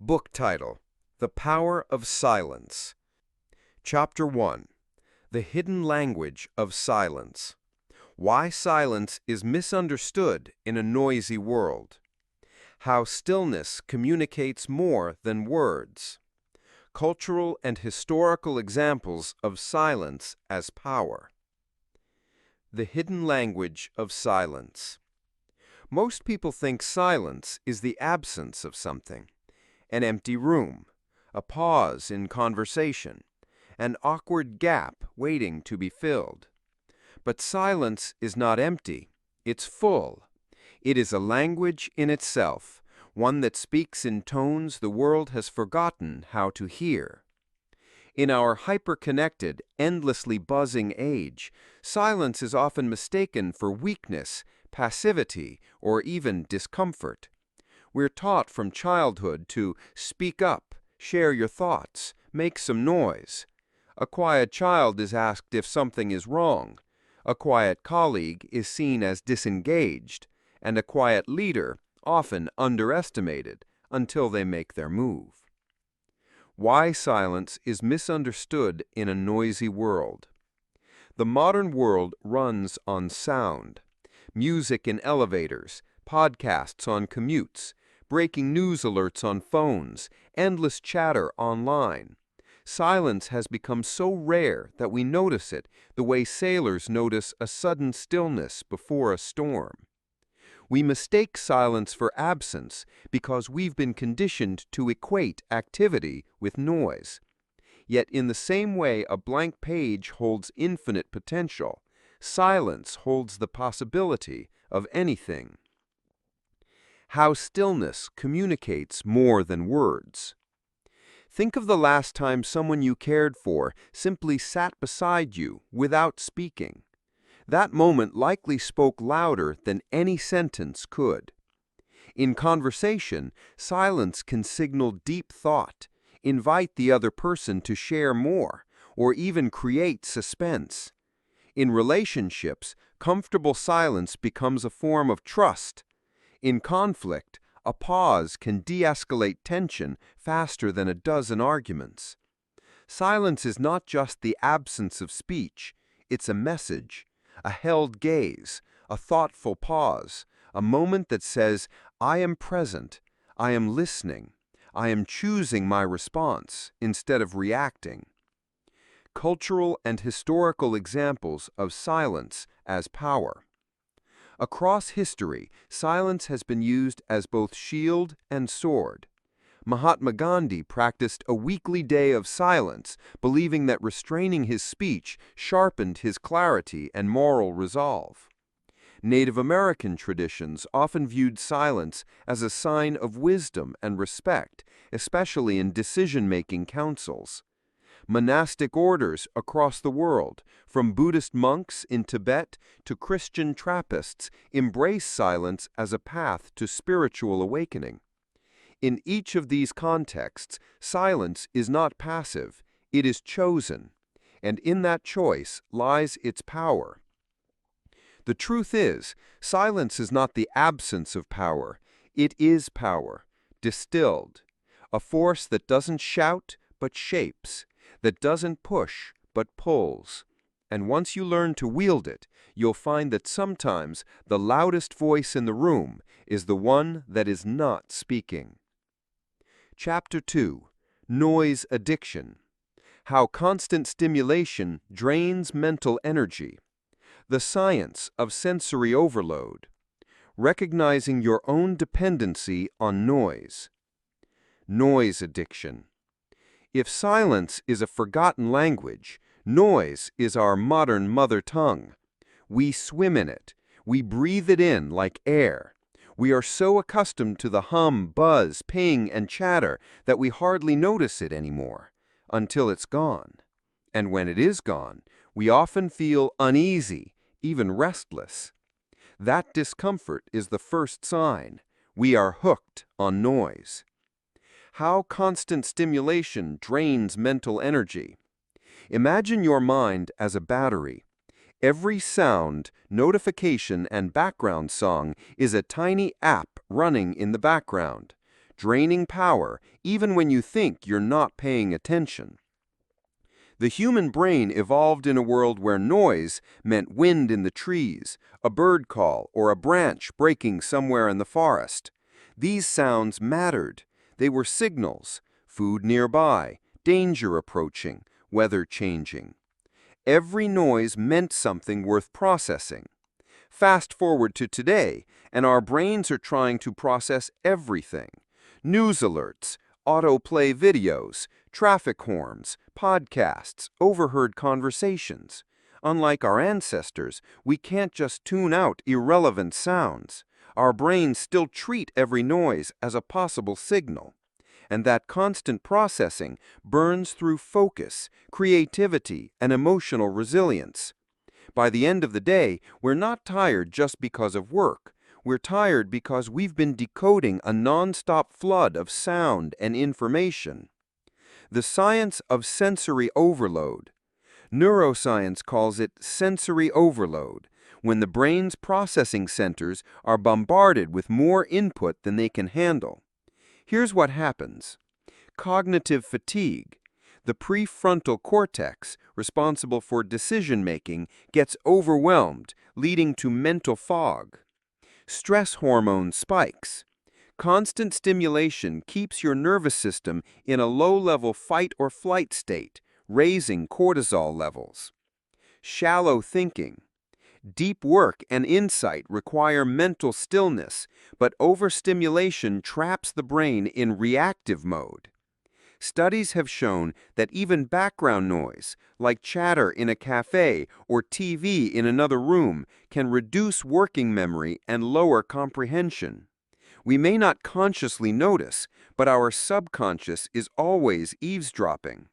Book title: The Power of Silence. Chapter 1: The Hidden Language of Silence. Why silence is misunderstood in a noisy world. How stillness communicates more than words. Cultural and historical examples of silence as power. The hidden language of silence. Most people think silence is the absence of something. An empty room, a pause in conversation, an awkward gap waiting to be filled. But silence is not empty, it's full. It is a language in itself, one that speaks in tones the world has forgotten how to hear. In our hyper-connected, endlessly buzzing age, silence is often mistaken for weakness, passivity, or even discomfort. We're taught from childhood to speak up, share your thoughts, make some noise. A quiet child is asked if something is wrong. A quiet colleague is seen as disengaged, and a quiet leader often underestimated until they make their move. Why silence is misunderstood in a noisy world. The modern world runs on sound. Music in elevators, podcasts on commutes, breaking news alerts on phones, endless chatter online. Silence has become so rare that we notice it the way sailors notice a sudden stillness before a storm. We mistake silence for absence because we've been conditioned to equate activity with noise. Yet in the same way a blank page holds infinite potential, silence holds the possibility of anything. How stillness communicates more than words. Think of the last time someone you cared for simply sat beside you without speaking. That moment likely spoke louder than any sentence could. In conversation, silence can signal deep thought, invite the other person to share more, or even create suspense. In relationships, comfortable silence becomes a form of trust. In conflict, a pause can de-escalate tension faster than a dozen arguments. Silence is not just the absence of speech, it's a message, a held gaze, a thoughtful pause, a moment that says, I am present, I am listening, I am choosing my response instead of reacting. Cultural and historical examples of silence as power. Across history, silence has been used as both shield and sword. Mahatma Gandhi practiced a weekly day of silence, believing that restraining his speech sharpened his clarity and moral resolve. Native American traditions often viewed silence as a sign of wisdom and respect, especially in decision-making councils. Monastic orders across the world, from Buddhist monks in Tibet to Christian Trappists, embrace silence as a path to spiritual awakening. In each of these contexts, silence is not passive, it is chosen, and in that choice lies its power. The truth is, silence is not the absence of power, it is power, distilled, a force that doesn't shout but shapes, that doesn't push but pulls. And once you learn to wield it, you'll find that sometimes the loudest voice in the room is the one that is not speaking. Chapter 2: Noise Addiction. How constant stimulation drains mental energy. The science of sensory overload. Recognizing your own dependency on noise. Noise addiction. If silence is a forgotten language, noise is our modern mother tongue. We swim in it. We breathe it in like air. We are so accustomed to the hum, buzz, ping, and chatter that we hardly notice it anymore, until it's gone. And when it is gone, we often feel uneasy, even restless. That discomfort is the first sign. We are hooked on noise. How constant stimulation drains mental energy. Imagine your mind as a battery. Every sound, notification, and background song is a tiny app running in the background, draining power even when you think you're not paying attention. The human brain evolved in a world where noise meant wind in the trees, a bird call, or a branch breaking somewhere in the forest. These sounds mattered. They were signals: food nearby, danger approaching, weather changing. Every noise meant something worth processing. Fast forward to today, and our brains are trying to process everything: news alerts, autoplay videos, traffic horns, podcasts, overheard conversations. Unlike our ancestors, we can't just tune out irrelevant sounds. Our brains still treat every noise as a possible signal. And that constant processing burns through focus, creativity, and emotional resilience. By the end of the day, we're not tired just because of work. We're tired because we've been decoding a non-stop flood of sound and information. The science of sensory overload. Neuroscience calls it sensory overload, when the brain's processing centers are bombarded with more input than they can handle. Here's what happens. Cognitive fatigue. The prefrontal cortex, responsible for decision-making, gets overwhelmed, leading to mental fog. Stress hormone spikes. Constant stimulation keeps your nervous system in a low-level fight-or-flight state, raising cortisol levels. Shallow thinking. Deep work and insight require mental stillness, but overstimulation traps the brain in reactive mode. Studies have shown that even background noise, like chatter in a cafe or TV in another room, can reduce working memory and lower comprehension. We may not consciously notice, but our subconscious is always eavesdropping.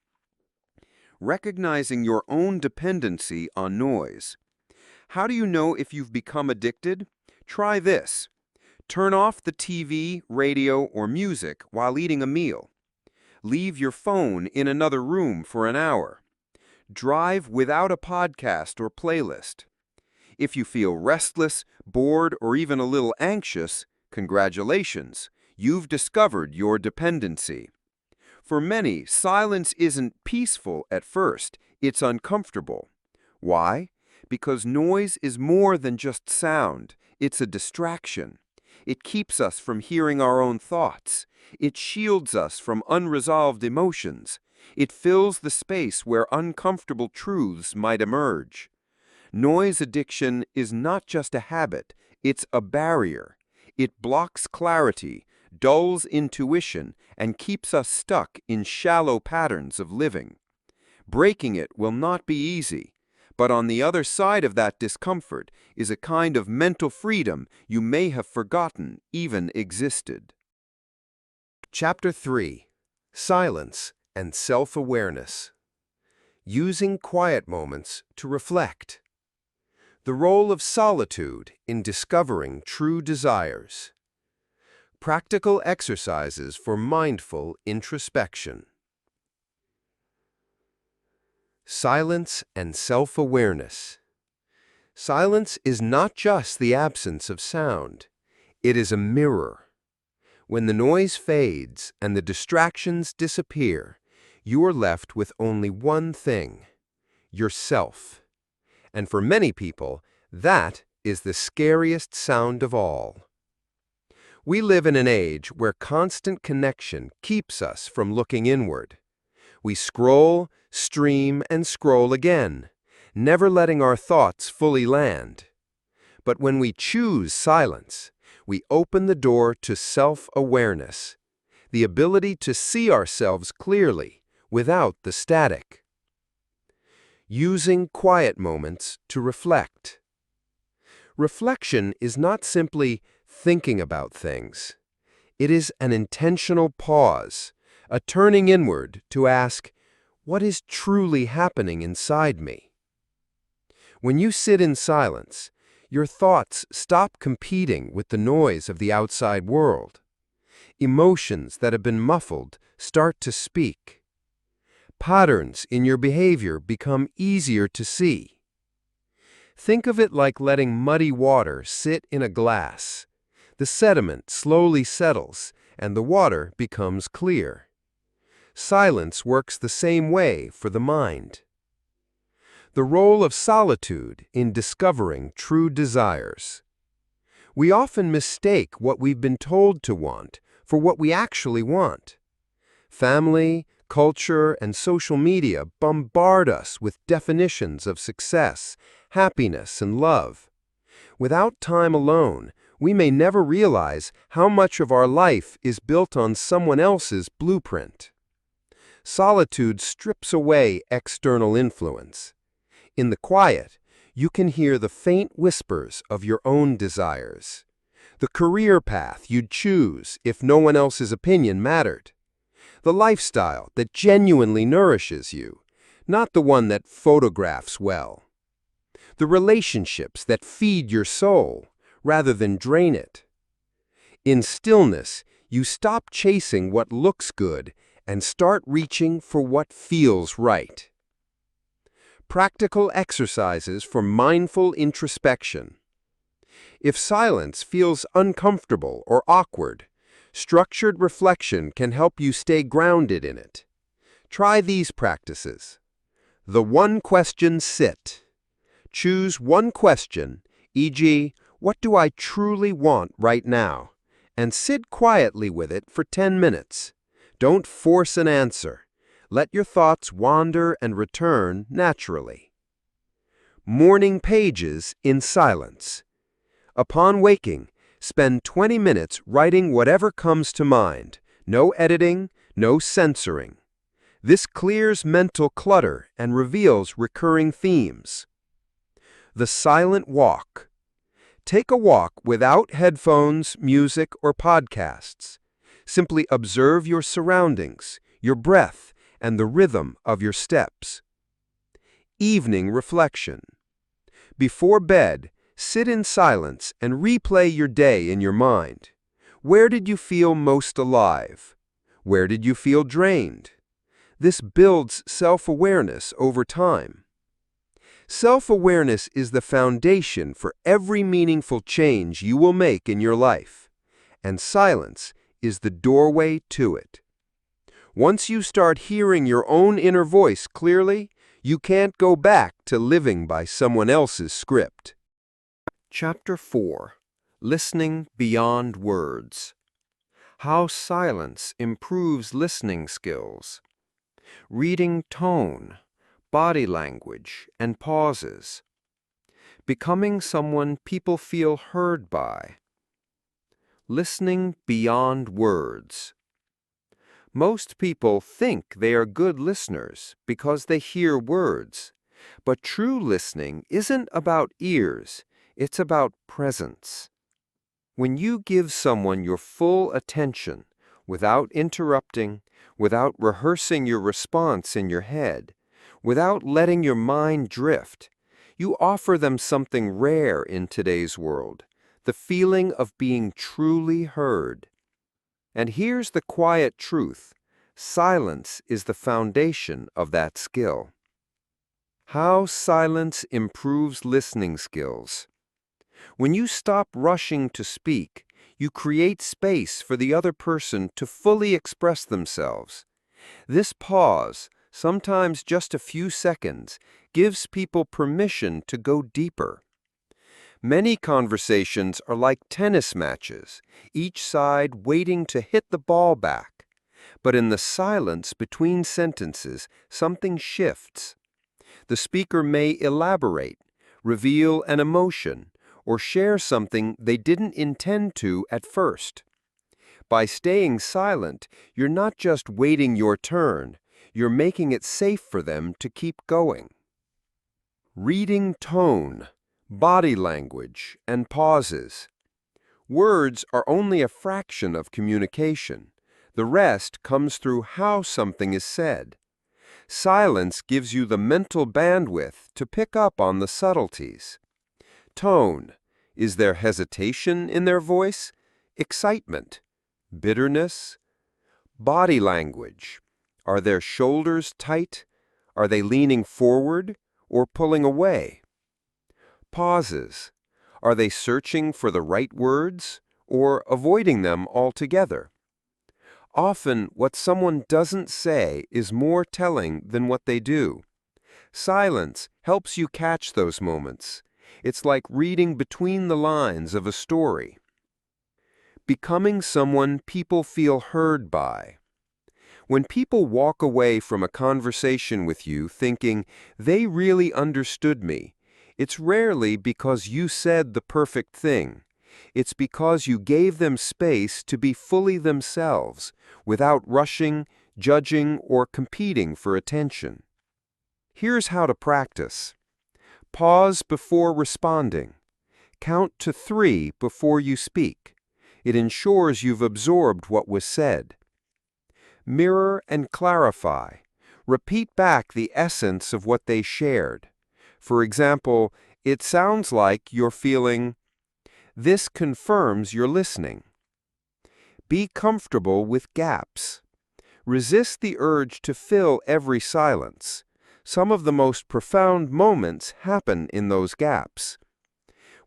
Recognizing your own dependency on noise. How do you know if you've become addicted? Try this. Turn off the TV, radio, or music while eating a meal. Leave your phone in another room for an hour. Drive without a podcast or playlist. If you feel restless, bored, or even a little anxious, congratulations, you've discovered your dependency. For many, silence isn't peaceful at first, it's uncomfortable. Why? Because noise is more than just sound, it's a distraction. It keeps us from hearing our own thoughts. It shields us from unresolved emotions. It fills the space where uncomfortable truths might emerge. Noise addiction is not just a habit, it's a barrier. It blocks clarity, dulls intuition, and keeps us stuck in shallow patterns of living. Breaking it will not be easy, but on the other side of that discomfort is a kind of mental freedom you may have forgotten even existed. Chapter 3. Silence and Self-Awareness. Using quiet moments to reflect. The role of solitude in discovering true desires. Practical exercises for mindful introspection. Silence and self-awareness. Silence is not just the absence of sound. It is a mirror. When the noise fades and the distractions disappear, you are left with only one thing: yourself. And for many people, that is the scariest sound of all. We live in an age where constant connection keeps us from looking inward. We scroll, stream, and scroll again, never letting our thoughts fully land. But when we choose silence, we open the door to self-awareness, the ability to see ourselves clearly without the static. Using quiet moments to reflect. Reflection is not simply thinking about things. It is an intentional pause, a turning inward to ask, what is truly happening inside me? When you sit in silence, your thoughts stop competing with the noise of the outside world. Emotions that have been muffled start to speak. Patterns in your behavior become easier to see. Think of it like letting muddy water sit in a glass. The sediment slowly settles, and the water becomes clear. Silence works the same way for the mind. The role of solitude in discovering true desires. We often mistake what we've been told to want for what we actually want. Family, culture, and social media bombard us with definitions of success, happiness, and love. Without time alone, we may never realize how much of our life is built on someone else's blueprint. Solitude strips away external influence. In the quiet, you can hear the faint whispers of your own desires, the career path you'd choose if no one else's opinion mattered, the lifestyle that genuinely nourishes you, not the one that photographs well, the relationships that feed your soul rather than drain it. In stillness, you stop chasing what looks good and start reaching for what feels right. Practical exercises for mindful introspection. If silence feels uncomfortable or awkward, structured reflection can help you stay grounded in it. Try these practices. The one-question sit. Choose one question, e.g., what do I truly want right now? And sit quietly with it for 10 minutes. Don't force an answer. Let your thoughts wander and return naturally. Morning pages in silence. Upon waking, spend 20 minutes writing whatever comes to mind. No editing, no censoring. This clears mental clutter and reveals recurring themes. The silent walk. Take a walk without headphones, music, or podcasts. Simply observe your surroundings, your breath, and the rhythm of your steps. Evening reflection. Before bed, sit in silence and replay your day in your mind. Where did you feel most alive? Where did you feel drained? This builds self-awareness over time. Self-awareness is the foundation for every meaningful change you will make in your life, and silence is the doorway to it. Once you start hearing your own inner voice clearly, you can't go back to living by someone else's script. Chapter 4. Listening Beyond Words. How silence improves listening skills. Reading tone, body language, and pauses. Becoming someone people feel heard by. Listening beyond words. Most people think they are good listeners because they hear words. But true listening isn't about ears, it's about presence. When you give someone your full attention, without interrupting, without rehearsing your response in your head, without letting your mind drift, you offer them something rare in today's world, the feeling of being truly heard. And here's the quiet truth. Silence is the foundation of that skill. How silence improves listening skills. When you stop rushing to speak, you create space for the other person to fully express themselves. This pause, sometimes just a few seconds, gives people permission to go deeper. Many conversations are like tennis matches, each side waiting to hit the ball back. But in the silence between sentences, something shifts. The speaker may elaborate, reveal an emotion, or share something they didn't intend to at first. By staying silent, you're not just waiting your turn, you're making it safe for them to keep going. Reading tone, body language, and pauses. Words are only a fraction of communication. The rest comes through how something is said. Silence gives you the mental bandwidth to pick up on the subtleties. Tone. Is there hesitation in their voice? Excitement? Bitterness? Body language. Are their shoulders tight? Are they leaning forward or pulling away? Pauses. Are they searching for the right words or avoiding them altogether? Often, what someone doesn't say is more telling than what they do. Silence helps you catch those moments. It's like reading between the lines of a story. Becoming someone people feel heard by. When people walk away from a conversation with you thinking, they really understood me, it's rarely because you said the perfect thing. It's because you gave them space to be fully themselves, without rushing, judging, or competing for attention. Here's how to practice. Pause before responding. Count to 3 before you speak. It ensures you've absorbed what was said. Mirror and clarify. Repeat back the essence of what they shared. For example, it sounds like you're feeling, this confirms you're listening. Be comfortable with gaps. Resist the urge to fill every silence. Some of the most profound moments happen in those gaps.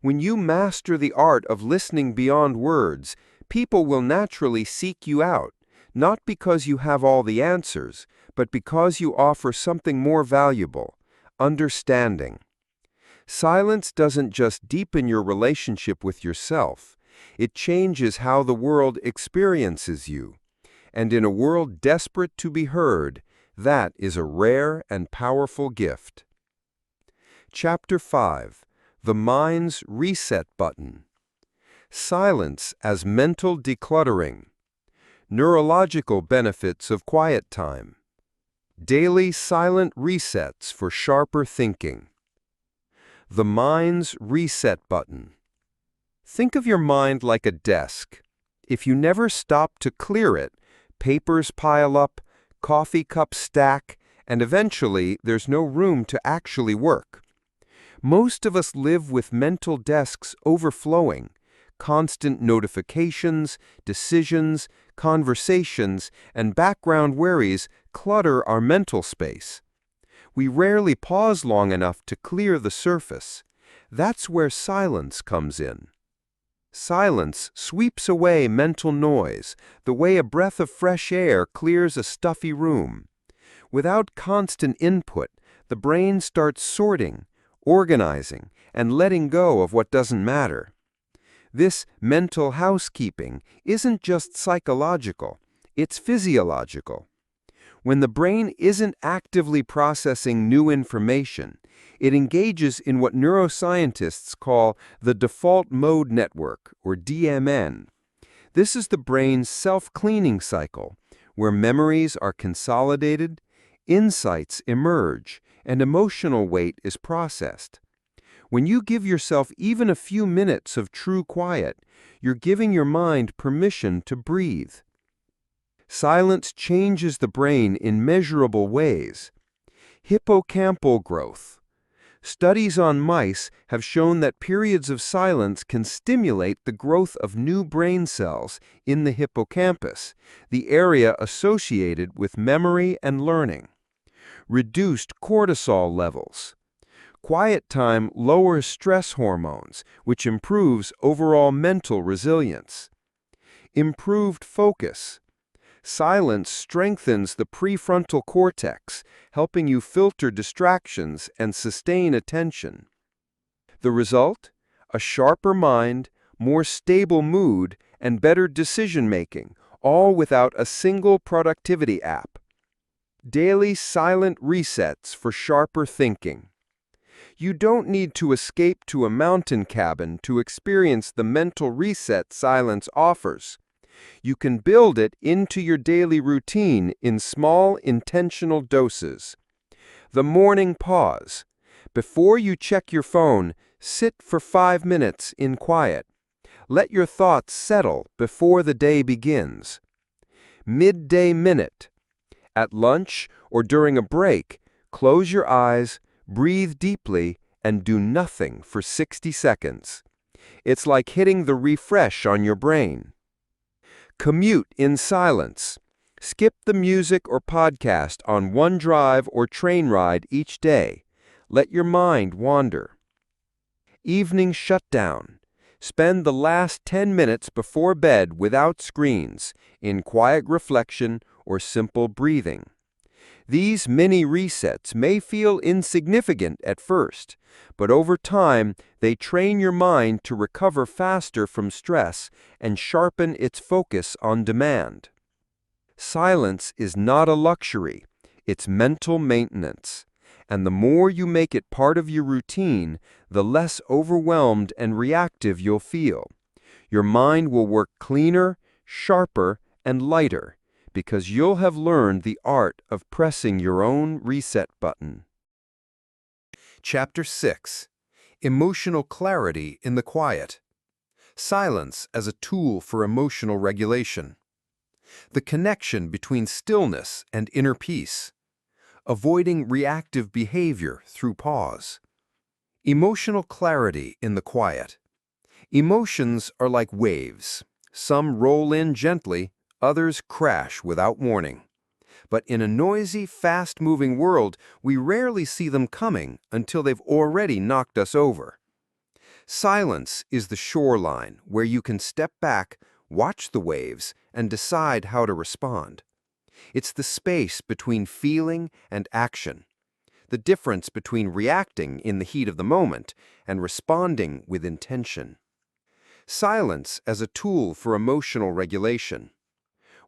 When you master the art of listening beyond words, people will naturally seek you out, not because you have all the answers, but because you offer something more valuable: understanding. Silence doesn't just deepen your relationship with yourself, it changes how the world experiences you. And in a world desperate to be heard, that is a rare and powerful gift. Chapter 5. The Mind's Reset Button. Silence as Mental Decluttering. Neurological Benefits of Quiet Time. Daily Silent Resets for Sharper Thinking. The Mind's Reset Button. Think of your mind like a desk. If you never stop to clear it, papers pile up, coffee cups stack, and eventually there's no room to actually work. Most of us live with mental desks overflowing. Constant notifications, decisions, conversations, and background worries clutter our mental space. We rarely pause long enough to clear the surface. That's where silence comes in. Silence sweeps away mental noise, the way a breath of fresh air clears a stuffy room. Without constant input, the brain starts sorting, organizing, and letting go of what doesn't matter. This mental housekeeping isn't just psychological, it's physiological. When the brain isn't actively processing new information, it engages in what neuroscientists call the default mode network, or DMN. This is the brain's self-cleaning cycle, where memories are consolidated, insights emerge, and emotional weight is processed. When you give yourself even a few minutes of true quiet, you're giving your mind permission to breathe. Silence changes the brain in measurable ways. Hippocampal growth. Studies on mice have shown that periods of silence can stimulate the growth of new brain cells in the hippocampus, the area associated with memory and learning. Reduced cortisol levels. Quiet time lowers stress hormones, which improves overall mental resilience. Improved focus. Silence strengthens the prefrontal cortex, helping you filter distractions and sustain attention. The result? A sharper mind, more stable mood, and better decision-making, all without a single productivity app. Daily silent resets for sharper thinking. You don't need to escape to a mountain cabin to experience the mental reset silence offers. You can build it into your daily routine in small, intentional doses. The morning pause. Before you check your phone, sit for 5 minutes in quiet. Let your thoughts settle before the day begins. Midday minute. At lunch or during a break, close your eyes, breathe deeply, and do nothing for 60 seconds. It's like hitting the refresh on your brain. Commute in silence. Skip the music or podcast on one drive or train ride each day. Let your mind wander. Evening shutdown. Spend the last 10 minutes before bed without screens, in quiet reflection or simple breathing. These mini resets may feel insignificant at first, but over time they train your mind to recover faster from stress and sharpen its focus on demand. Silence is not a luxury, it's mental maintenance. And the more you make it part of your routine, the less overwhelmed and reactive you'll feel. Your mind will work cleaner, sharper, and lighter, because you'll have learned the art of pressing your own reset button. Chapter 6. Emotional Clarity in the Quiet. Silence as a tool for emotional regulation. The connection between stillness and inner peace. Avoiding reactive behavior through pause. Emotional clarity in the quiet. Emotions are like waves. Some roll in gently, others crash without warning. But in a noisy, fast-moving world, we rarely see them coming until they've already knocked us over. Silence is the shoreline where you can step back, watch the waves, and decide how to respond. It's the space between feeling and action, the difference between reacting in the heat of the moment and responding with intention. Silence as a tool for emotional regulation.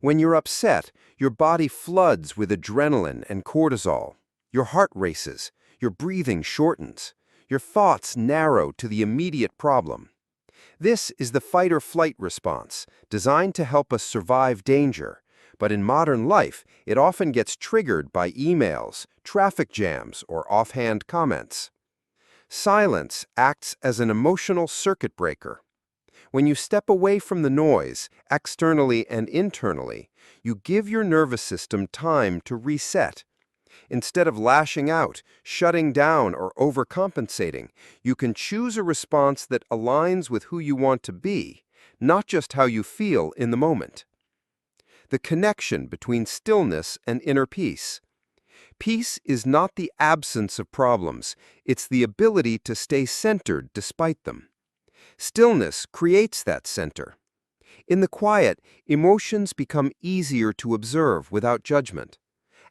When you're upset, your body floods with adrenaline and cortisol. Your heart races, your breathing shortens, your thoughts narrow to the immediate problem. This is the fight-or-flight response, designed to help us survive danger. But in modern life, it often gets triggered by emails, traffic jams, or offhand comments. Silence acts as an emotional circuit breaker. When you step away from the noise, externally and internally, you give your nervous system time to reset. Instead of lashing out, shutting down, or overcompensating, you can choose a response that aligns with who you want to be, not just how you feel in the moment. The connection between stillness and inner peace. Peace is not the absence of problems, it's the ability to stay centered despite them. Stillness creates that center. In the quiet, emotions become easier to observe without judgment.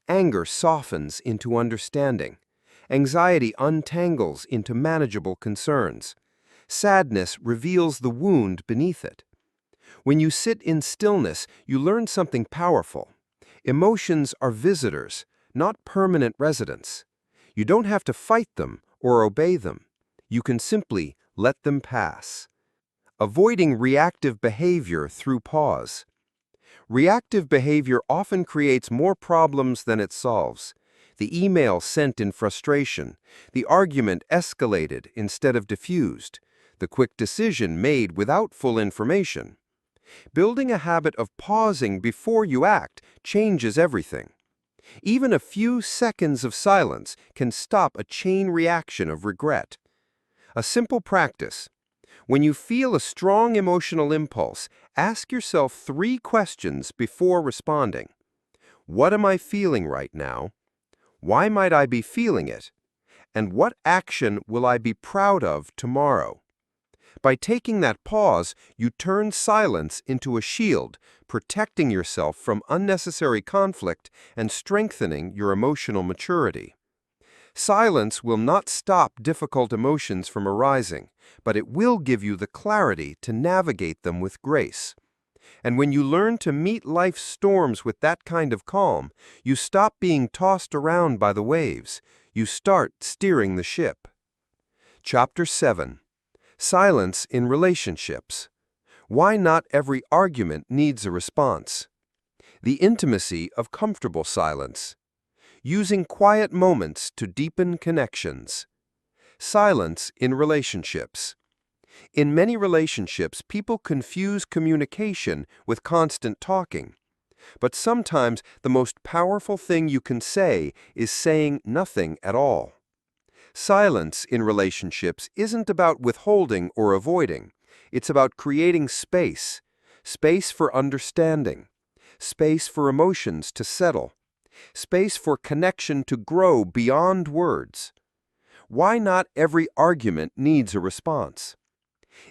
Anger softens into understanding. Anxiety untangles into manageable concerns. Sadness reveals the wound beneath it. When you sit in stillness, you learn something powerful. Emotions are visitors, not permanent residents. You don't have to fight them or obey them. You can simply let them pass. Avoiding reactive behavior through pause. Reactive behavior often creates more problems than it solves. The email sent in frustration, the argument escalated instead of diffused, the quick decision made without full information. Building a habit of pausing before you act changes everything. Even a few seconds of silence can stop a chain reaction of regret. A simple practice. When you feel a strong emotional impulse, ask yourself 3 questions before responding. What am I feeling right now? Why might I be feeling it? And what action will I be proud of tomorrow? By taking that pause, you turn silence into a shield, protecting yourself from unnecessary conflict and strengthening your emotional maturity. Silence will not stop difficult emotions from arising, but it will give you the clarity to navigate them with grace. And when you learn to meet life's storms with that kind of calm, you stop being tossed around by the waves. You start steering the ship. Chapter 7. Silence in relationships. Why not every argument needs a response. The intimacy of comfortable silence. Using quiet moments to deepen connections. Silence in relationships. In many relationships, people confuse communication with constant talking. But sometimes the most powerful thing you can say is saying nothing at all. Silence in relationships isn't about withholding or avoiding. It's about creating space. Space for understanding. Space for emotions to settle. Space for connection to grow beyond words. Why not every argument needs a response?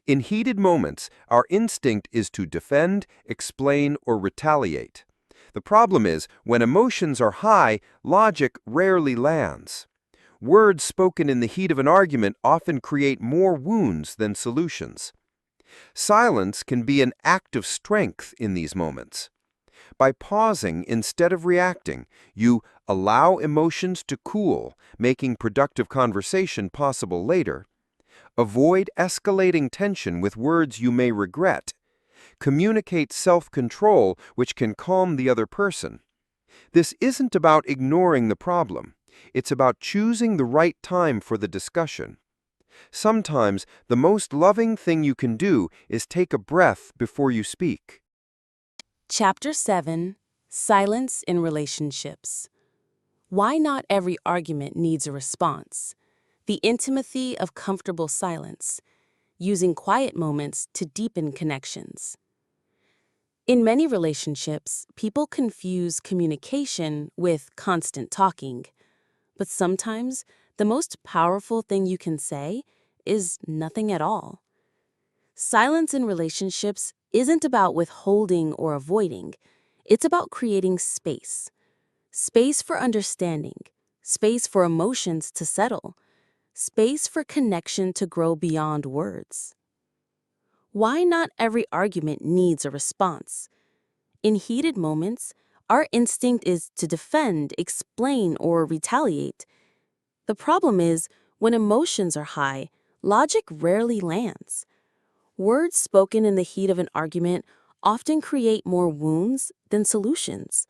In heated moments, our instinct is to defend, explain, or retaliate. The problem is, when emotions are high, logic rarely lands. Words spoken in the heat of an argument often create more wounds than solutions. Silence can be an act of strength in these moments. By pausing instead of reacting, you allow emotions to cool, making productive conversation possible later. Avoid escalating tension with words you may regret. Communicate self-control, which can calm the other person. This isn't about ignoring the problem. It's about choosing the right time for the discussion. Sometimes the most loving thing you can do is take a breath before you speak. Chapter 7, Silence in Relationships. Why not every argument needs a response. The intimacy of comfortable silence, using quiet moments to deepen connections. In many relationships, people confuse communication with constant talking. But sometimes, the most powerful thing you can say is nothing at all. Silence in relationships isn't about withholding or avoiding. It's about creating space. Space for understanding, space for emotions to settle, space for connection to grow beyond words. Why not every argument needs a response? In heated moments, our instinct is to defend, explain, or retaliate. The problem is, when emotions are high, logic rarely lands. Words spoken in the heat of an argument often create more wounds than solutions.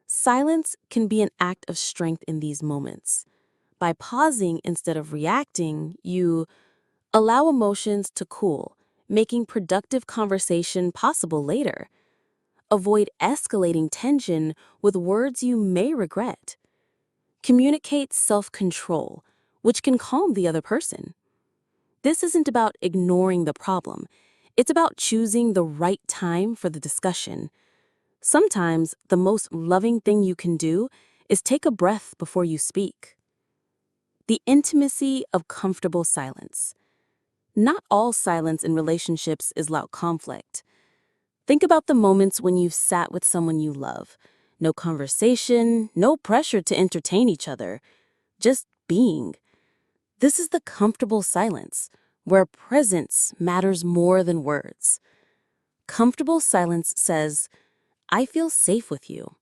Silence can be an act of strength in these moments. By pausing instead of reacting, you allow emotions to cool, making productive conversation possible later. Avoid escalating tension with words you may regret. Communicate self-control, which can calm the other person. This isn't about ignoring the problem. It's about choosing the right time for the discussion. Sometimes the most loving thing you can do is take a breath before you speak. The intimacy of comfortable silence. Not all silence in relationships is loud conflict. Think about the moments when you've sat with someone you love. No conversation, no pressure to entertain each other, just being. This is the comfortable silence, where presence matters more than words. Comfortable silence says, I feel safe with you.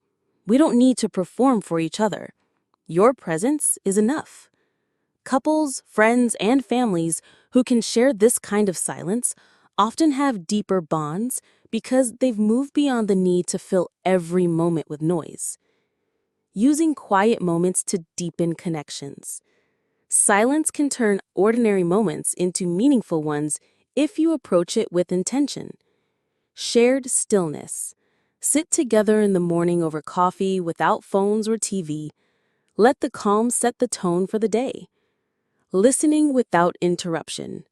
We don't need to perform for each other. Your presence is enough. Couples, friends, and families who can share this kind of silence often have deeper bonds because they've moved beyond the need to fill every moment with noise. Using quiet moments to deepen connections. Silence can turn ordinary moments into meaningful ones if you approach it with intention. Shared stillness. Sit together in the morning over coffee without phones or TV. Let the calm set the tone for the day. Listening without interruption.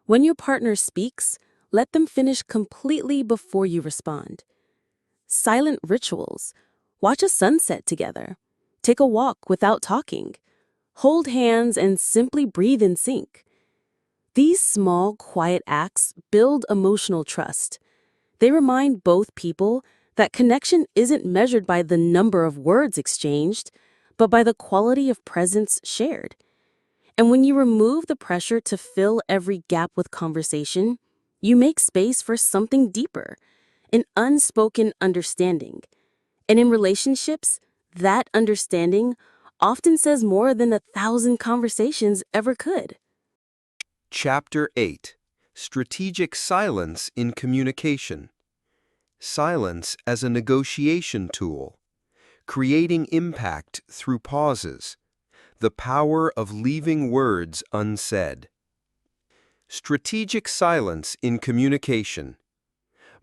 When your partner speaks, let them finish completely before you respond. Silent rituals. Watch a sunset together. Take a walk without talking. Hold hands and simply breathe in sync. These small, quiet acts build emotional trust. They remind both people that connection isn't measured by the number of words exchanged, but by the quality of presence shared. And when you remove the pressure to fill every gap with conversation, you make space for something deeper, an unspoken understanding. And in relationships, that understanding often says more than 1,000 conversations ever could. Chapter 8. Strategic Silence in Communication. Silence as a negotiation tool. Creating impact through pauses. The power of leaving words unsaid. Strategic silence in communication.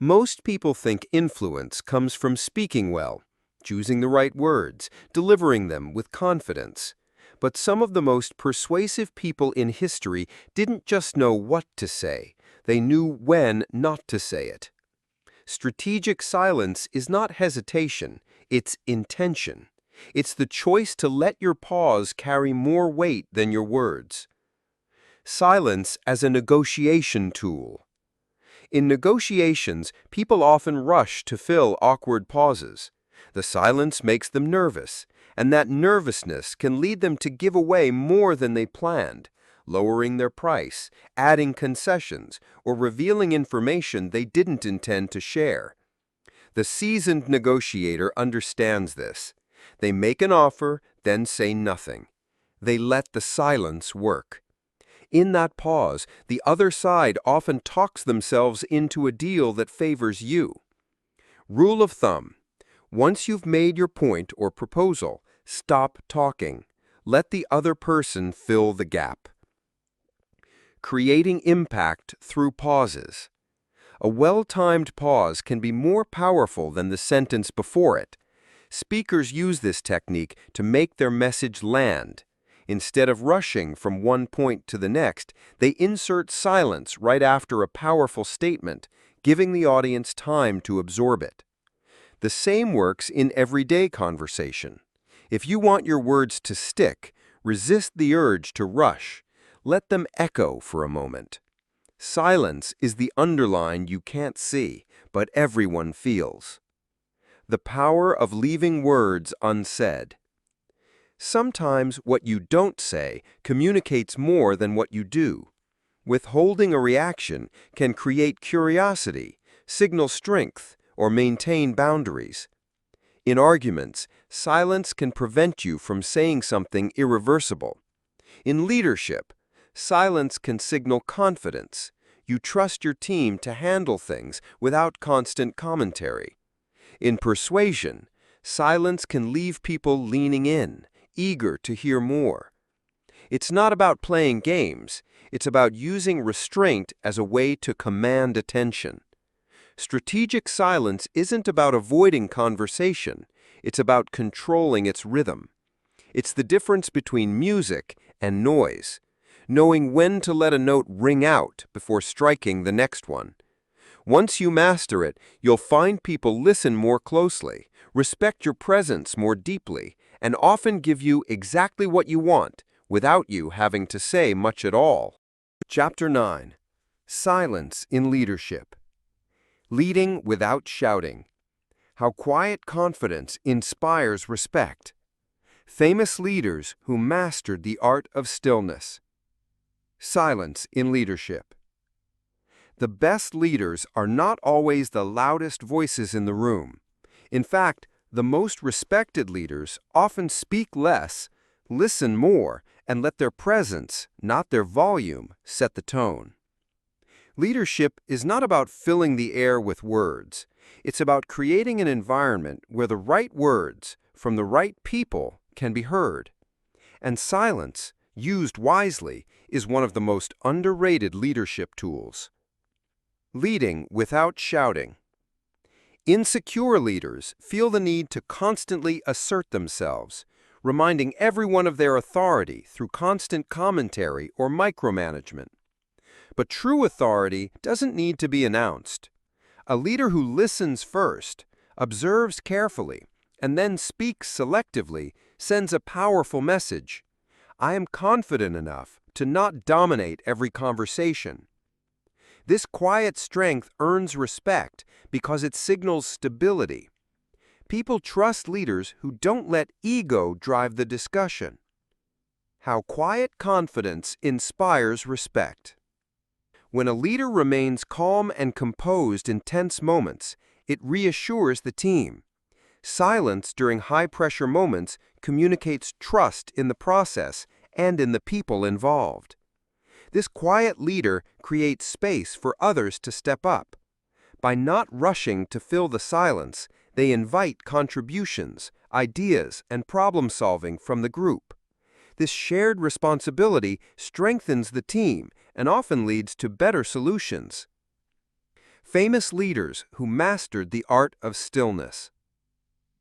Most people think influence comes from speaking well, choosing the right words, delivering them with confidence. But some of the most persuasive people in history didn't just know what to say, they knew when not to say it. Strategic silence is not hesitation, it's intention. It's the choice to let your pause carry more weight than your words. Silence as a negotiation tool. In negotiations, people often rush to fill awkward pauses. The silence makes them nervous, and that nervousness can lead them to give away more than they planned, lowering their price, adding concessions, or revealing information they didn't intend to share. The seasoned negotiator understands this. They make an offer, then say nothing. They let the silence work. In that pause, the other side often talks themselves into a deal that favors you. Rule of thumb: once you've made your point or proposal, stop talking. Let the other person fill the gap. Creating impact through pauses. A well-timed pause can be more powerful than the sentence before it. Speakers use this technique to make their message land. Instead of rushing from one point to the next, they insert silence right after a powerful statement, giving the audience time to absorb it. The same works in everyday conversation. If you want your words to stick, resist the urge to rush. Let them echo for a moment. Silence is the underline you can't see, but everyone feels. The power of leaving words unsaid. Sometimes what you don't say communicates more than what you do. Withholding a reaction can create curiosity, signal strength, or maintain boundaries. In arguments, silence can prevent you from saying something irreversible. In leadership, silence can signal confidence. You trust your team to handle things without constant commentary. In persuasion, silence can leave people leaning in, eager to hear more. It's not about playing games, it's about using restraint as a way to command attention. Strategic silence isn't about avoiding conversation, it's about controlling its rhythm. It's the difference between music and noise, knowing when to let a note ring out before striking the next one. Once you master it, you'll find people listen more closely, respect your presence more deeply, and often give you exactly what you want without you having to say much at all. Chapter 9. Silence in Leadership. Leading without shouting. How quiet confidence inspires respect. Famous leaders who mastered the art of stillness. Silence in leadership. The best leaders are not always the loudest voices in the room. In fact, the most respected leaders often speak less, listen more, and let their presence, not their volume, set the tone. Leadership is not about filling the air with words. It's about creating an environment where the right words, from the right people, can be heard. And silence, used wisely, is one of the most underrated leadership tools. Leading without shouting. Insecure leaders feel the need to constantly assert themselves, reminding everyone of their authority through constant commentary or micromanagement. But true authority doesn't need to be announced. A leader who listens first, observes carefully, and then speaks selectively sends a powerful message. I am confident enough to not dominate every conversation. This quiet strength earns respect because it signals stability. People trust leaders who don't let ego drive the discussion. How quiet confidence inspires respect. When a leader remains calm and composed in tense moments, it reassures the team. Silence during high-pressure moments communicates trust in the process and in the people involved. This quiet leader creates space for others to step up. By not rushing to fill the silence, they invite contributions, ideas, and problem-solving from the group. This shared responsibility strengthens the team and often leads to better solutions. Famous leaders who mastered the art of stillness.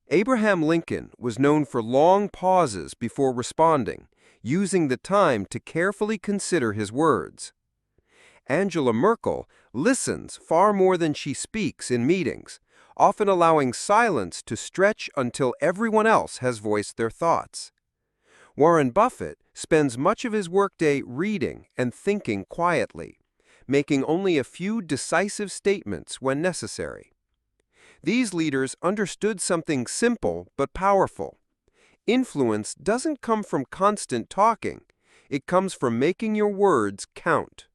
Abraham Lincoln was known for long pauses before responding, using the time to carefully consider his words. Angela Merkel listens far more than she speaks in meetings, often allowing silence to stretch until everyone else has voiced their thoughts. Warren Buffett spends much of his workday reading and thinking quietly, making only a few decisive statements when necessary. These leaders understood something simple but powerful. Influence doesn't come from constant talking. It comes from making your words count.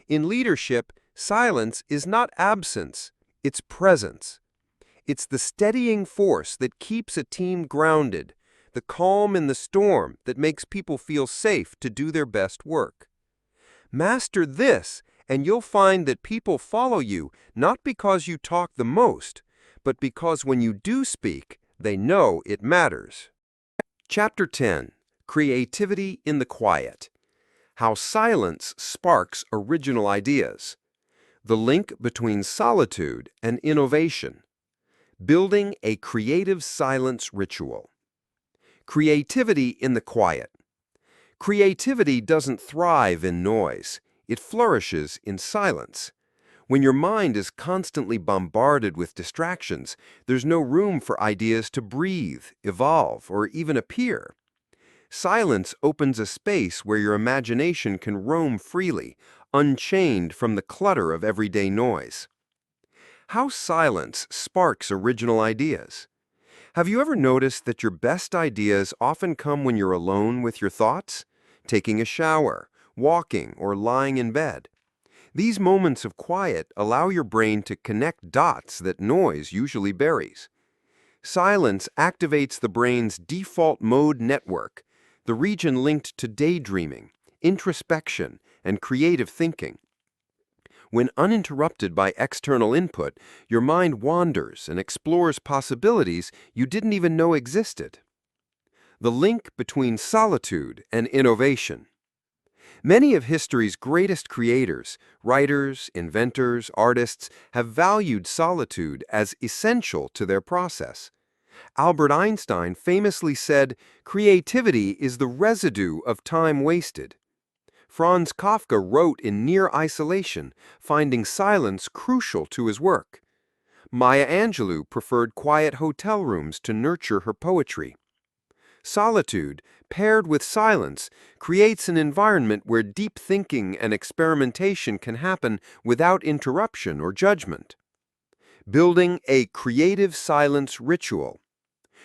In leadership, silence is not absence, it's presence. It's the steadying force that keeps a team grounded, the calm in the storm that makes people feel safe to do their best work. Master this, and you'll find that people follow you not because you talk the most, but because when you do speak, they know it matters. Chapter 10. Creativity in the Quiet. How Silence Sparks Original Ideas. The Link Between Solitude and Innovation. Building a Creative Silence Ritual. Creativity in the Quiet. Creativity doesn't thrive in noise. It flourishes in silence. When your mind is constantly bombarded with distractions, there's no room for ideas to breathe, evolve, or even appear. Silence opens a space where your imagination can roam freely, unchained from the clutter of everyday noise. How silence sparks original ideas. Have you ever noticed that your best ideas often come when you're alone with your thoughts? Taking a shower, walking, or lying in bed. These moments of quiet allow your brain to connect dots that noise usually buries. Silence activates the brain's default mode network, the region linked to daydreaming, introspection, and creative thinking. When uninterrupted by external input, your mind wanders and explores possibilities you didn't even know existed. The link between solitude and innovation. Many of history's greatest creators, writers, inventors, artists, have valued solitude as essential to their process. Albert Einstein famously said, "Creativity is the residue of time wasted." Franz Kafka wrote in near isolation, finding silence crucial to his work. Maya Angelou preferred quiet hotel rooms to nurture her poetry. Solitude, paired with silence, creates an environment where deep thinking and experimentation can happen without interruption or judgment. Building a creative silence ritual.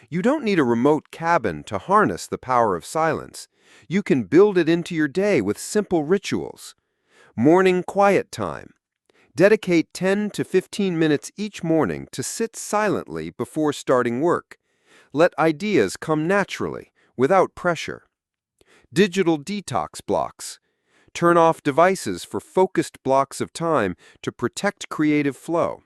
You don't need a remote cabin to harness the power of silence. You can build it into your day with simple rituals. Morning quiet time. Dedicate 10 to 15 minutes each morning to sit silently before starting work. Let ideas come naturally, without pressure. Digital detox blocks. Turn off devices for focused blocks of time to protect creative flow.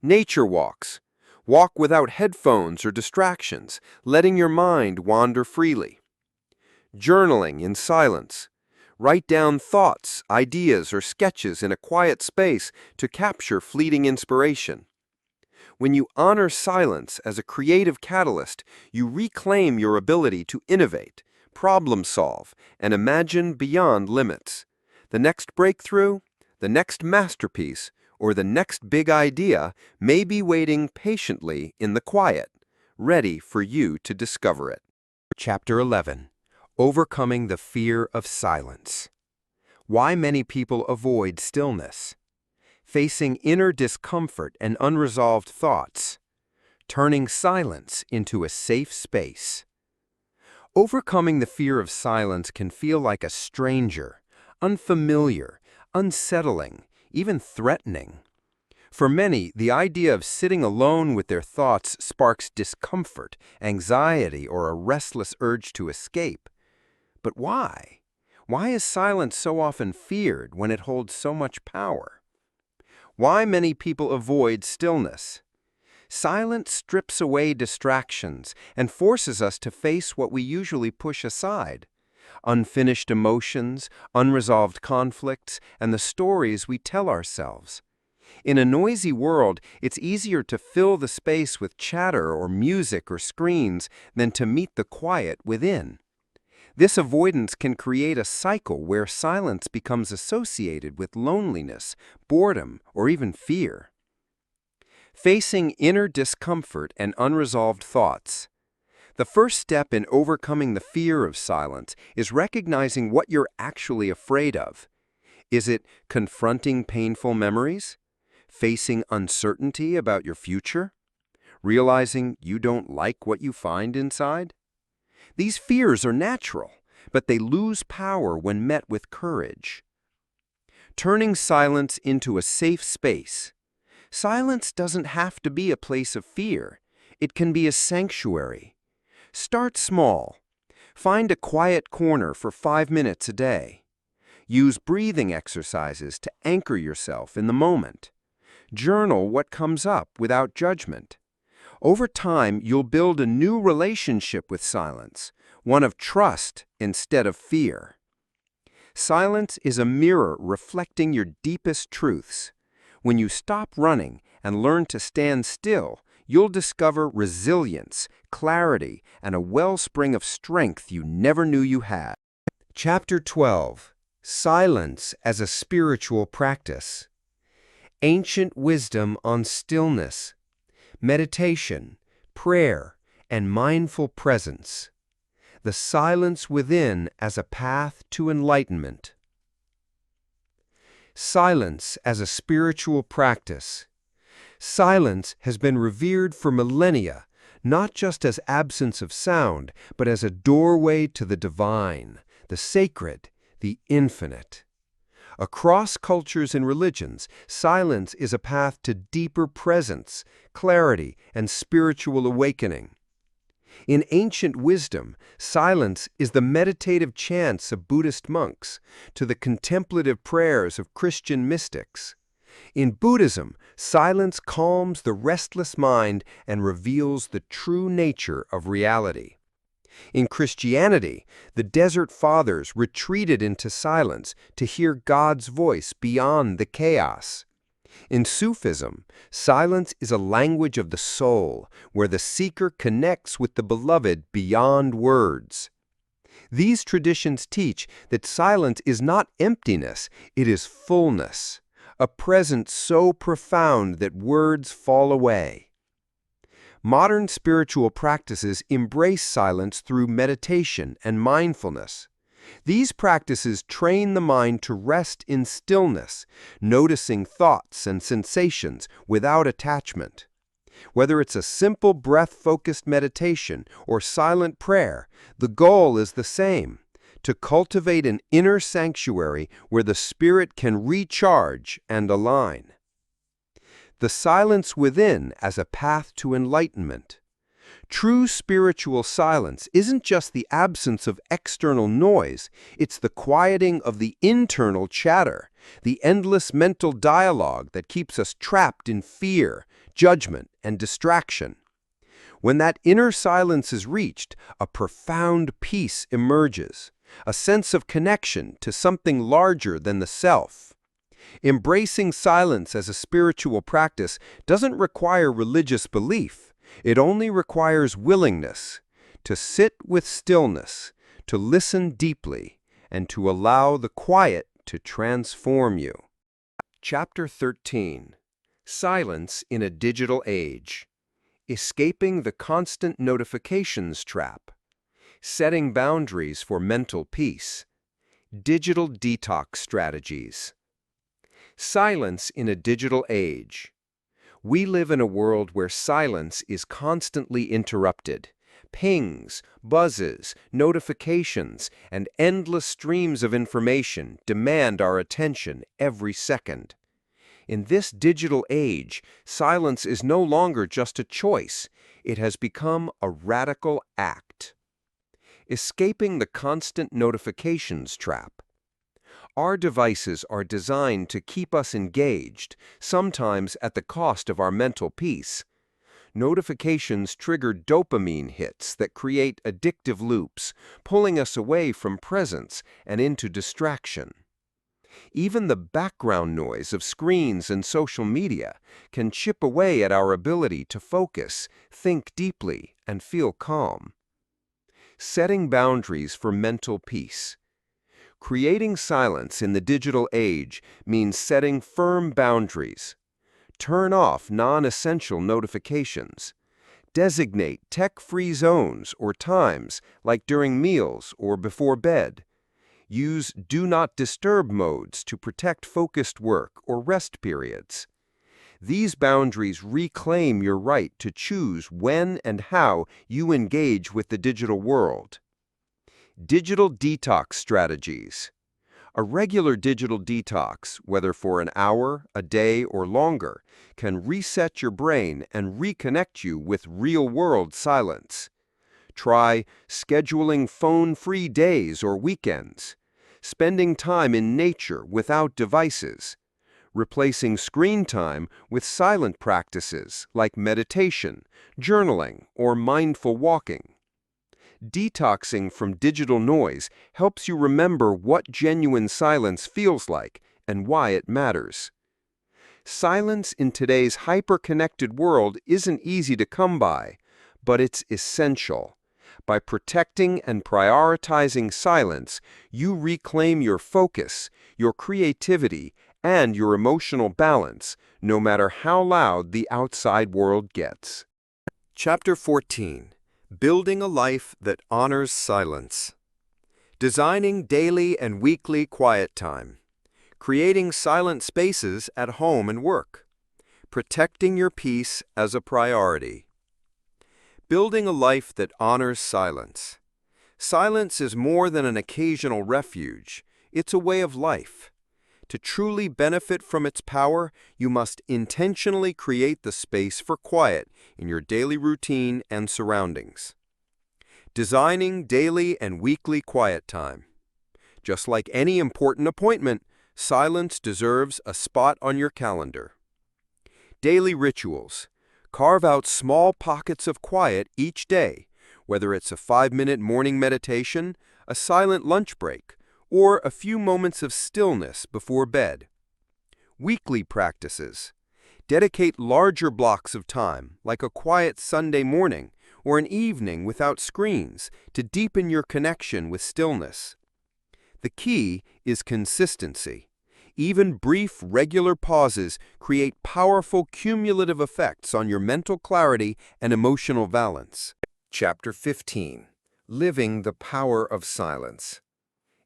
Nature walks. Walk without headphones or distractions, letting your mind wander freely. Journaling in silence. Write down thoughts, ideas, or sketches in a quiet space to capture fleeting inspiration. When you honor silence as a creative catalyst, you reclaim your ability to innovate, problem solve, and imagine beyond limits. The next breakthrough, the next masterpiece, or the next big idea may be waiting patiently in the quiet, ready for you to discover it. Chapter 11. Overcoming the Fear of Silence. Why many people avoid stillness. Facing inner discomfort and unresolved thoughts. Turning silence into a safe space. Overcoming the fear of silence can feel like a stranger, unfamiliar, unsettling, even threatening. For many, the idea of sitting alone with their thoughts sparks discomfort, anxiety, or a restless urge to escape. But why? Why is silence so often feared when it holds so much power? Why many people avoid stillness. Silence strips away distractions and forces us to face what we usually push aside. Unfinished emotions, unresolved conflicts, and the stories we tell ourselves. In a noisy world, it's easier to fill the space with chatter or music or screens than to meet the quiet within. This avoidance can create a cycle where silence becomes associated with loneliness, boredom, or even fear. Facing inner discomfort and unresolved thoughts. The first step in overcoming the fear of silence is recognizing what you're actually afraid of. Is it confronting painful memories? Facing uncertainty about your future? Realizing you don't like what you find inside? These fears are natural, but they lose power when met with courage. Turning silence into a safe space. Silence doesn't have to be a place of fear. It can be a sanctuary. Start small. Find a quiet corner for 5 minutes a day. Use breathing exercises to anchor yourself in the moment. Journal what comes up without judgment. Over time, you'll build a new relationship with silence, one of trust instead of fear. Silence is a mirror reflecting your deepest truths. When you stop running and learn to stand still, you'll discover resilience, clarity, and a wellspring of strength you never knew you had. Chapter 12. Silence as a Spiritual Practice. Ancient wisdom on stillness, meditation, prayer, and mindful presence. The silence within as a path to enlightenment. Silence as a spiritual practice. Silence has been revered for millennia, not just as absence of sound, but as a doorway to the divine, the sacred, the infinite. Across cultures and religions, silence is a path to deeper presence, clarity, and spiritual awakening. In ancient wisdom, silence is the meditative chants of Buddhist monks to the contemplative prayers of Christian mystics. In Buddhism, silence calms the restless mind and reveals the true nature of reality. In Christianity, the Desert Fathers retreated into silence to hear God's voice beyond the chaos. In Sufism, silence is a language of the soul, where the seeker connects with the beloved beyond words. These traditions teach that silence is not emptiness, it is fullness, a presence so profound that words fall away. Modern spiritual practices embrace silence through meditation and mindfulness. These practices train the mind to rest in stillness, noticing thoughts and sensations without attachment. Whether it's a simple breath-focused meditation or silent prayer, the goal is the same: to cultivate an inner sanctuary where the spirit can recharge and align. The silence within as a path to enlightenment. True spiritual silence isn't just the absence of external noise, it's the quieting of the internal chatter, the endless mental dialogue that keeps us trapped in fear, judgment, and distraction. When that inner silence is reached, a profound peace emerges, a sense of connection to something larger than the self. Embracing silence as a spiritual practice doesn't require religious belief. It only requires willingness to sit with stillness, to listen deeply, and to allow the quiet to transform you. Chapter 13. Silence in a Digital Age. Escaping the constant notifications trap. Setting boundaries for mental peace. Digital detox strategies. Silence in a digital age. We live in a world where silence is constantly interrupted. Pings, buzzes, notifications, and endless streams of information demand our attention every second. In this digital age, silence is no longer just a choice. It has become a radical act. Escaping the constant notifications trap. Our devices are designed to keep us engaged, sometimes at the cost of our mental peace. Notifications trigger dopamine hits that create addictive loops, pulling us away from presence and into distraction. Even the background noise of screens and social media can chip away at our ability to focus, think deeply, and feel calm. Setting boundaries for mental peace. Creating silence in the digital age means setting firm boundaries. Turn off non-essential notifications. Designate tech-free zones or times, like during meals or before bed. Use Do Not Disturb modes to protect focused work or rest periods. These boundaries reclaim your right to choose when and how you engage with the digital world. Digital detox strategies. A regular digital detox, whether for an hour, a day, or longer, can reset your brain and reconnect you with real-world silence. Try scheduling phone-free days or weekends, spending time in nature without devices, replacing screen time with silent practices like meditation, journaling, or mindful walking. Detoxing from digital noise helps you remember what genuine silence feels like and why it matters. Silence in today's hyper-connected world isn't easy to come by, but it's essential. By protecting and prioritizing silence, you reclaim your focus, your creativity, and your emotional balance, no matter how loud the outside world gets. Chapter 14. Building a Life That Honors Silence. Designing daily and weekly quiet time. Creating silent spaces at home and work. Protecting your peace as a priority. Building a life that honors silence. Silence is more than an occasional refuge. It's a way of life. To truly benefit from its power, you must intentionally create the space for quiet in your daily routine and surroundings. Designing daily and weekly quiet time. Just like any important appointment, silence deserves a spot on your calendar. Daily rituals. Carve out small pockets of quiet each day, whether it's a 5-minute morning meditation, a silent lunch break, or a few moments of stillness before bed. Weekly practices. Dedicate larger blocks of time, like a quiet Sunday morning or an evening without screens, to deepen your connection with stillness. The key is consistency. Even brief, regular pauses create powerful cumulative effects on your mental clarity and emotional balance. Chapter 15. Living the Power of Silence.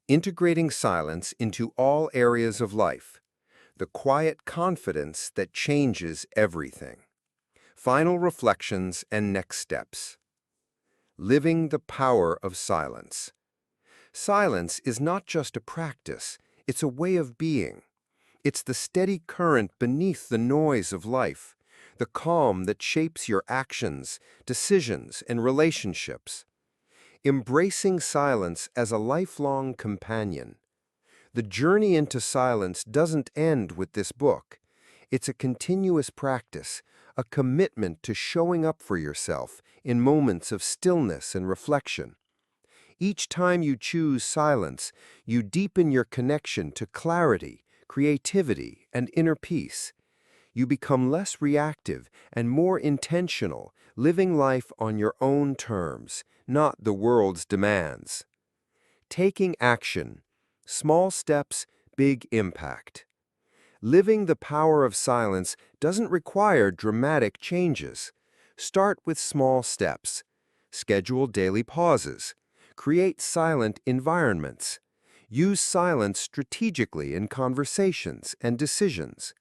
Integrating silence into all areas of life. The quiet confidence that changes everything. Final reflections and next steps. Living the power of silence. Silence is not just a practice, it's a way of being. It's the steady current beneath the noise of life, the calm that shapes your actions, decisions, and relationships. Embracing silence as a lifelong companion. The journey into silence doesn't end with this book. It's a continuous practice, a commitment to showing up for yourself in moments of stillness and reflection. Each time you choose silence, you deepen your connection to clarity, creativity, and inner peace. You become less reactive and more intentional, living life on your own terms, not the world's demands. Taking action. Small steps, big impact. Living the power of silence doesn't require dramatic changes. Start with small steps. Schedule daily pauses. Create silent environments. Use silence strategically in conversations and decisions.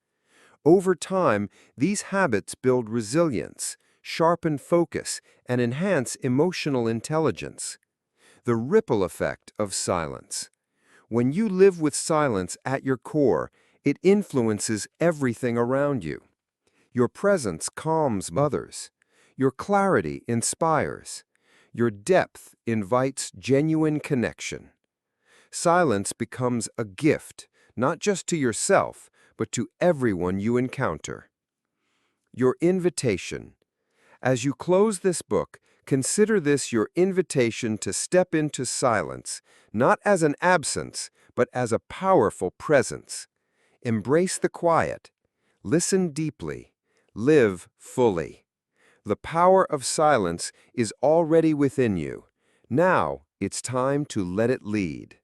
Over time, these habits build resilience, sharpen focus, and enhance emotional intelligence. The ripple effect of silence. When you live with silence at your core, it influences everything around you. Your presence calms others. Your clarity inspires. Your depth invites genuine connection. Silence becomes a gift, not just to yourself, but to everyone you encounter. Your invitation. As you close this book, consider this your invitation to step into silence, not as an absence, but as a powerful presence. Embrace the quiet. Listen deeply. Live fully. The power of silence is already within you. Now it's time to let it lead.